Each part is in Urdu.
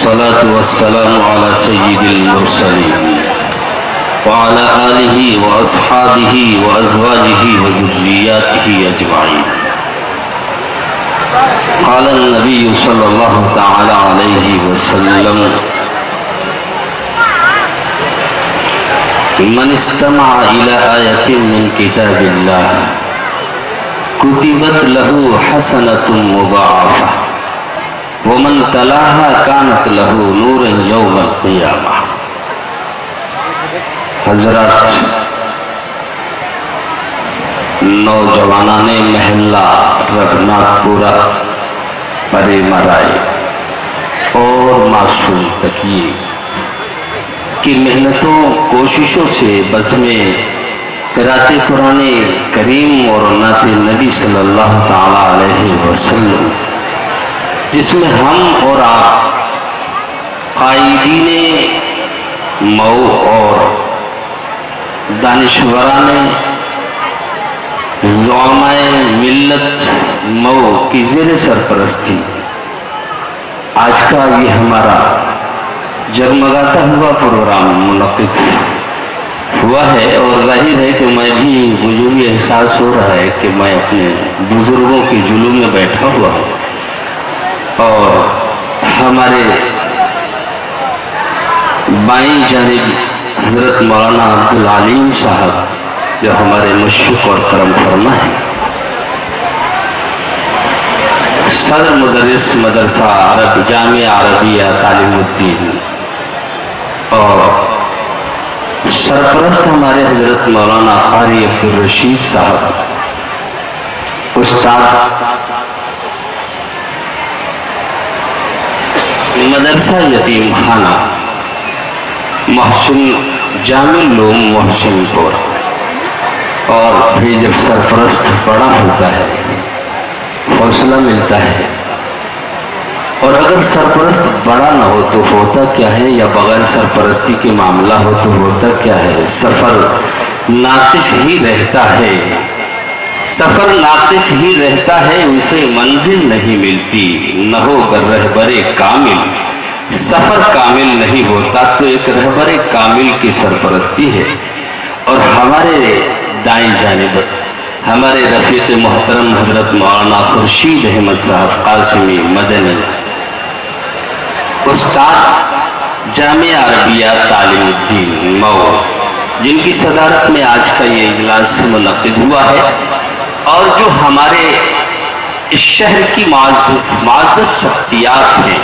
والصلاة والسلام على سيد المرسلين وعلى آله وأصحابه وأزواجه وذرياته أجمعين. قال النبي صلى الله تعالى عليه وسلم: من استمع إلى آية من كتاب الله كتبت له حسنة مضاعفة ومن تلاها كانت له نورا يوم القيامة. حضرات، نوجوانان محلہ رگنات پورا پرے مرائے اور معصوم تکیے کی محنتوں کوششوں سے بزم قرأت قرآن کریم اور نعت نبی صلی اللہ تعالیٰ علیہ وسلم، جس میں ہم اور آپ قائدین مئو اور دانشوران زعمائے ملت مئو کی زیر سرپرستی آج کا یہ ہمارا جگمگاتا ہوا پروگرام منعقد ہوا ہے، اور ظاہر ہے کہ میں بھی مجھے بھی احساس ہو رہا ہے کہ میں اپنے بزرگوں کے جلوس میں بیٹھا ہوا ہوں، اور ہمارے بائیں جانب حضرت مولانا عبدالعلیم صاحب جو ہمارے مشفق اور کرم فرما ہیں، صدر مدرس مدرسہ جامعہ عربیہ تعلیم الدین، اور سرپرست ہمارے حضرت مولانا قاری عبدالرشید صاحب، استاد مدرسہ یتیم خانہ محسن جامع العلوم محسن پور، اور پھر جب سرپرست بڑا ہوتا ہے حوصلہ ملتا ہے، اور اگر سرپرست بڑا نہ ہو تو ہوتا کیا ہے، یا بغیر سرپرستی کے معاملہ ہو تو ہوتا کیا ہے، سفر ناقص ہی رہتا ہے، سفر ناقص ہی رہتا ہے، اسے منزل نہیں ملتی، نہ ہو گر رہبر کامل سفر کامل نہیں ہوتا، تو ایک رہبر کامل کی سرپرستی ہے۔ اور ہمارے دائیں جانب ہمارے رفیق محترم حضرت مولانا خورشید احمد صاحب قاسمی مدنی، استاد جامعہ عربیہ تعلیم الدین مئو، جن کی صدارت میں آج کا یہ اجلاس منعقد ہوا ہے، اور جو ہمارے اس شہر کی معزز شخصیات ہیں،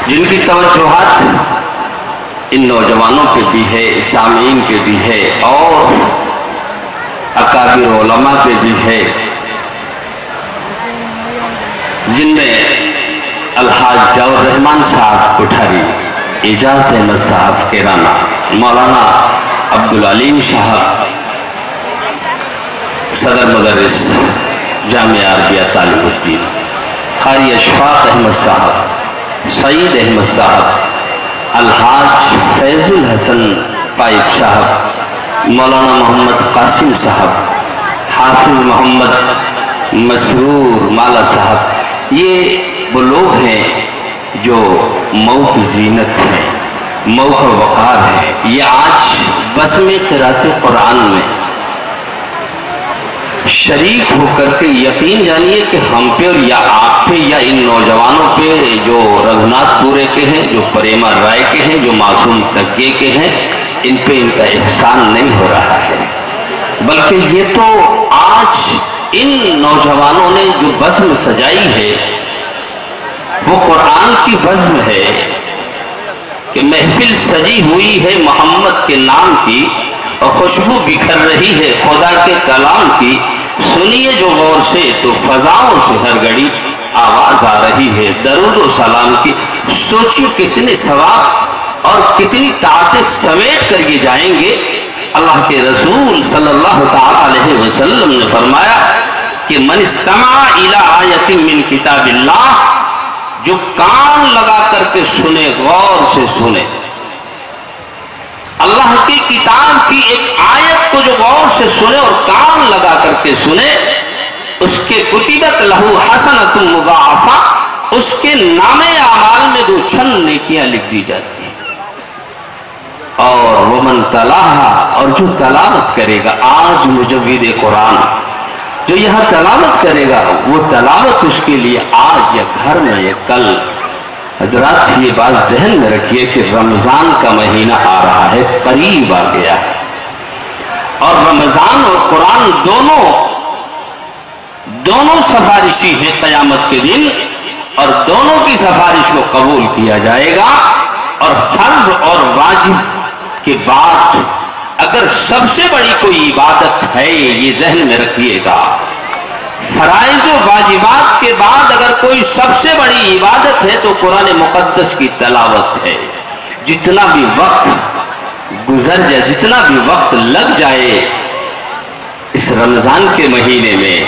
جن کی توجہات ان نوجوانوں پہ بھی ہے، سامعین پہ بھی ہے، اور اکابر علماء پہ بھی ہے، جن میں الحاج جاور رحمان صاحب کوٹھاری، اعجاز احمد صاحب کیرانہ، مولانا عبدالعلیم صاحب صدر مدرس جامعہ عربیہ تعلیم الدین، قاری اشفاق احمد صاحب، سعید احمد صاحب، الحاج فیض الحسن پائپ صاحب، مولانا محمد قاسم صاحب، حافظ محمد مسرور مالا صاحب، یہ وہ لوگ ہیں جو مئو کی زینت ہیں، مئو کا وقار ہے۔ یہ آج بزم قرأت قرآن میں شریک ہو کر کے یقین جانیے کہ ہم پہ اور یا آپ پہ یا ان نوجوانوں پہ جو رگھناتھ پورے کے ہیں، جو پریما رائے کے ہیں، جو معصوم تکیے کے ہیں، ان پہ ان کا احسان نہیں ہو رہا ہے، بلکہ یہ تو آج ان نوجوانوں نے جو بزم سجائی ہے وہ قرآن کی بزم ہے، کہ محفل سجی ہوئی ہے محمد کے نام کی، اور خوشبو بکھر رہی ہے خدا کے کلام کی، سنیے جو غور سے تو فضاؤں سے ہر گھڑی آواز آ رہی ہے درود و سلام کی۔ سوچیے کتنے ثواب اور کتنی طاعتیں سمیٹ کر یہ جائیں گے۔ اللہ کے رسول صلی اللہ تعالیٰ علیہ وسلم نے فرمایا کہ من استمع الی آیت من کتاب اللہ، جو کان لگا کر کے سنے، غور سے سنے، اللہ کی کتاب کی ایک آیت کو جو غور سے سنے اور کان لگا کر کے سنے، اس کے کتبت لہو حسنۃ مضاعفہ، اس کے نامے اعمال میں 2 چند نیکیاں لکھ دی جاتی ہیں. اور ومن تلاہا، اور جو تلاوت کرے گا، آج مجود قرآن جو یہاں تلاوت کرے گا، وہ تلاوت اس کے لیے آج یا گھر میں یا کل. حضرات یہ بات ذہن میں رکھیے کہ رمضان کا مہینہ آ رہا ہے، قریب آ گیا ہے، اور رمضان اور قرآن دونوں سفارشی ہیں قیامت کے دن، اور دونوں کی سفارش کو قبول کیا جائے گا. اور فرض اور واجب کے بعد اگر سب سے بڑی کوئی عبادت ہے، یہ ذہن میں رکھیے گا، فرائض و واجبات کے بعد اگر کوئی سب سے بڑی عبادت ہے تو قرآن مقدس کی تلاوت ہے. جتنا بھی وقت گزر جائے، جتنا بھی وقت لگ جائے اس رمضان کے مہینے میں،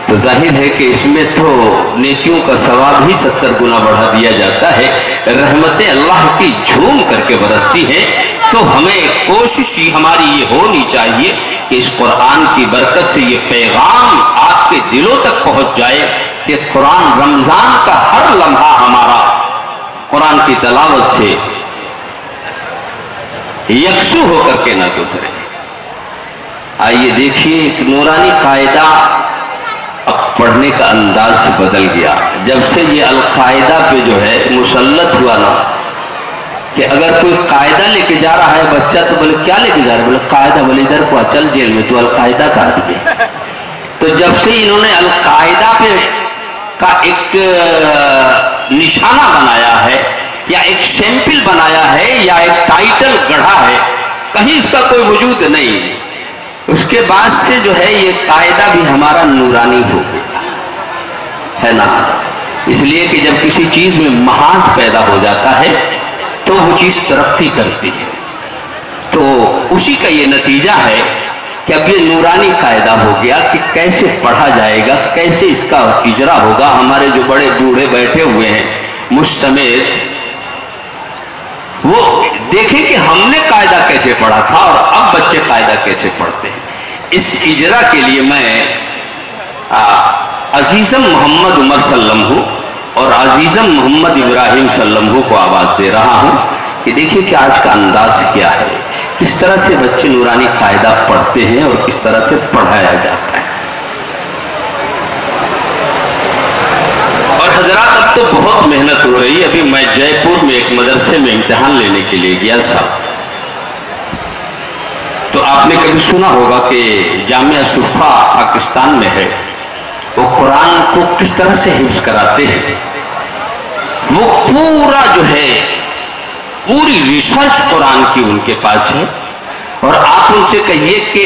تو ظاہر ہے کہ اس میں تو نیکیوں کا ثواب ہی 70 گنا بڑھا دیا جاتا ہے. رحمتیں اللہ کی جھوم کر کے برستی ہیں. تو ہمیں کوشش ہماری یہ ہونی چاہیے کہ اس قرآن کی برکت سے یہ پیغام آپ کے دلوں تک پہنچ جائے کہ قرآن، رمضان کا ہر لمحہ ہمارا قرآن کی تلاوت سے یکسو ہو کر کے نہ گزرے. آئیے دیکھیے، ایک نورانی قاعدہ اب پڑھنے کا انداز بدل گیا. جب سے یہ القاعدہ پہ جو ہے مسلط ہوا نا، کہ اگر کوئی قاعدہ لے کے جا رہا ہے بچہ تو بولے کیا لے کے جا رہا ہے؟ بولے قاعدہ. بولے ادھر کو چل جیل میں، تو القاعدہ کا آدمی. تو جب سے انہوں نے القاعدہ پہ کا ایک نشانہ بنایا ہے، یا ایک سیمپل بنایا ہے، یا ایک ٹائٹل گڑھا ہے، کہیں اس کا کوئی وجود نہیں، اس کے بعد سے جو ہے یہ قاعدہ بھی ہمارا نورانی ہو گیا ہے نا. اس لیے کہ جب کسی چیز میں محاذ پیدا ہو جاتا ہے تو وہ چیز ترقی کرتی ہے. تو اسی کا یہ نتیجہ ہے کہ اب یہ نورانی قاعدہ ہو گیا کہ کیسے پڑھا جائے گا، کیسے اس کا اجرا ہوگا. ہمارے جو بڑے بوڑھے بیٹھے ہوئے ہیں مجھ سمیت، وہ دیکھیں کہ ہم نے قاعدہ کیسے پڑھا تھا اور اب بچے قاعدہ کیسے پڑھتے ہیں. اس اجرا کے لیے میں عزیزم محمد عمر صلی اللہ علیہ وسلم اور عزیزم محمد ابراہیم صلی اللہ علیہ وسلم کو آواز دے رہا ہوں کہ دیکھیں کہ آج کا انداز کیا ہے، کس طرح سے بچے نورانی قاعدہ پڑھتے ہیں اور کس طرح سے پڑھایا جاتا ہے. اور حضرات اب تو بہت محنت ہو رہی ہے. ابھی میں جے پور میں ایک مدرسے میں امتحان لینے کے لیے گیا تھا. تو آپ نے کبھی سنا ہوگا کہ جامعہ صفا پاکستان میں ہے، وہ قرآن کو کس طرح سے حفظ کراتے ہیں. وہ پورا جو ہے پوری ریسرچ قرآن کی ان کے پاس ہے. اور آپ ان سے کہیے کہ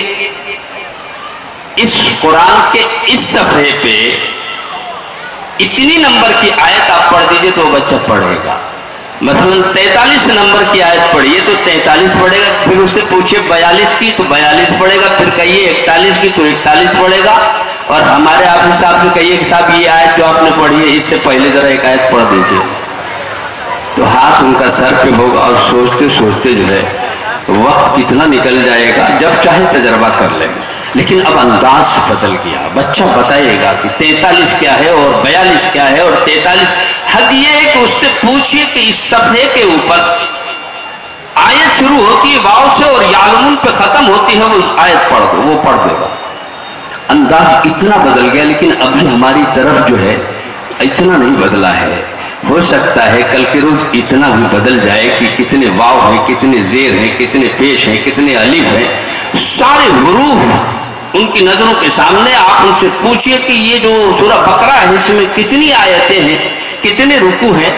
اس قرآن کے اس صفحے پہ اتنی نمبر کی آیت آپ پڑھ دیجئے تو وہ بچہ پڑھے گا. مثلا 43 نمبر کی آیت پڑھیے تو 43 پڑھے گا. پھر اس سے پوچھئے 42 کی تو 42 پڑھے گا. پھر کہیے 41 کی تو 41 پڑھے گا. اور ہمارے حافظ صاحب سے کہیے کہ صاحب یہ آیت جو آپ نے پڑھی ہے اس سے پہلے ذرا ایک آیت پڑھ دیجئے، تو ہاتھ ان کا سر پہ ہوگا اور سوچتے سوچتے جو ہے وقت کتنا نکل جائے گا. جب چاہے تجربہ کر لیں. لیکن اب انداز بدل گیا. بچہ بتائے گا کہ 43 کیا ہے اور 42 کیا ہے اور 43. حد یہ ہے کہ اس سے پوچھئے کہ اس صفحے کے اوپر آیت شروع ہوتی ہے واو سے اور یعلمون پہ ختم ہوتی ہے، وہ آیت پڑھ دو، وہ پڑھ دے گا. انداز اتنا بدل گیا. لیکن ابھی ہماری طرف جو ہے اتنا نہیں بدلا ہے. ہو سکتا ہے کل کے روز اتنا بھی بدل جائے کہ کتنے واو ہیں، کتنے زیر ہیں، کتنے پیش ہیں، کتنے الف ہیں. سارے حروف ان کی نظروں کے سامنے. آپ ان سے پوچھئے کہ یہ جو سورہ بقرہ ہے اس میں کتنی آیتیں ہیں، کتنے رکوع ہیں،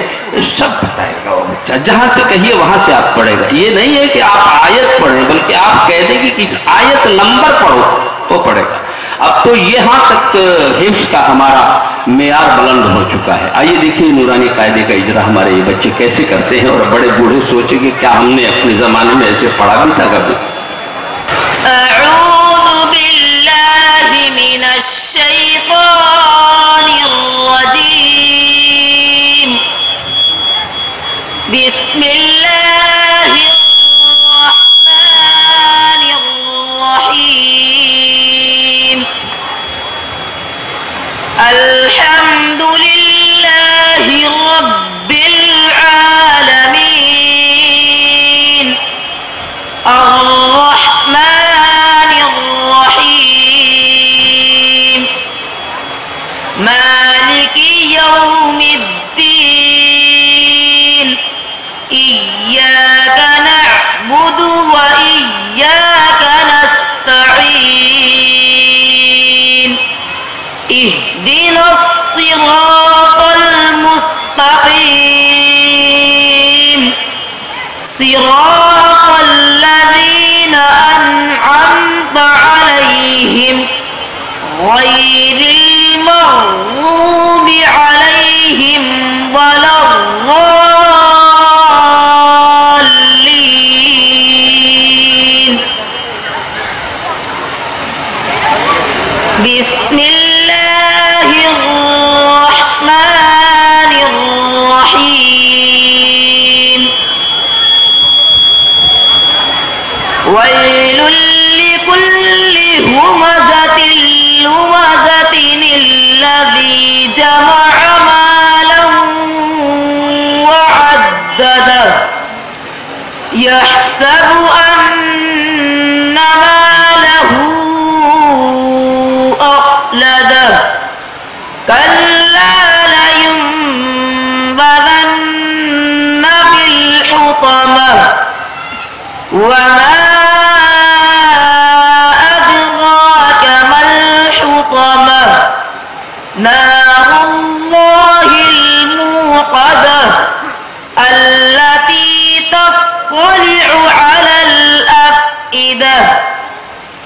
سب بتائے گا وہ بچہ. جہاں سے کہیے وہاں سے آپ پڑھے گا. یہ نہیں ہے کہ آپ آیت پڑھیں بلکہ آپ کہہ دیں کہ اس آیت نمبر پڑھو وہ پڑھے گا. اب تو یہاں تک حفظ کا ہمارا معیار بلند ہو چکا ہے. آئیے دیکھیے نورانی قاعدے کا اجرا ہمارے یہ بچے کیسے کرتے ہیں. اور بڑے بوڑھے سوچیں کہ کیا ہم نے اپنے زمانے میں ایسے پڑھا بھی تھا کبھی. اعوذ باللہ من الشیطان الرجیم. بسم اللہ الرحمن الرحیم. الحمد للہ بسم الله الرحمن الرحيم ويل لكل همزة لمزة الذي جمع مالا وعدده يحسب أن ماله أخلده كلا لينبذن في الحطمة وما أدراك ما الحطمة نار الله الموقدة التي تطلع على الأفئدة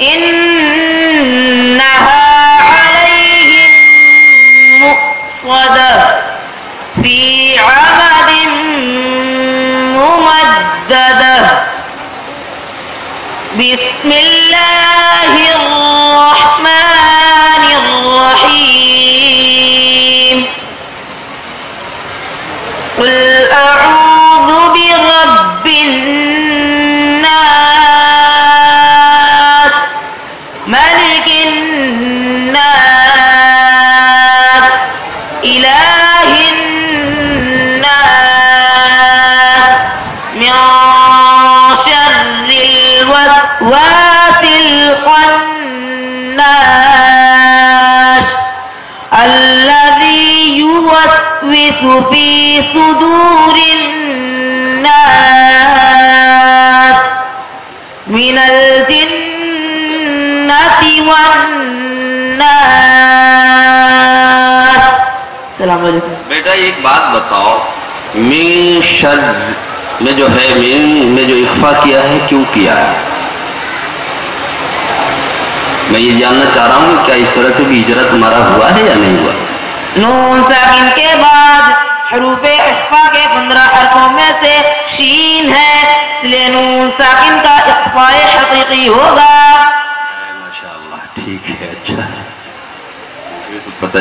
إنها عليهم مؤصدة في عمد ممددة بسم الله الرحمن الرحيم قل أعوذ برب الناس ملك الناس إله الناس من شر الوسواس الخناس الذي يوسوس في صدور الناس من الجنة والناس السلام علیکم. بیٹا ایک بات بتاؤ، من شر میں جو ہے من میں جو اخفا کیا ہے کیوں کیا ہے؟ میں یہ جاننا چاہ رہا ہوں کیا اس طرح سے بھی ہجرت تمہارا ہوا ہے یا نہیں ہوا؟ نون ساکن کے بعد حروف اخفا کے 15 حرفوں میں سے شین ہے، اس لیے نون ساکن کا اخفاء حقیقی ہوگا. ماشاءاللہ ٹھیک ہے، اچھا ہے، یہ تو پتہ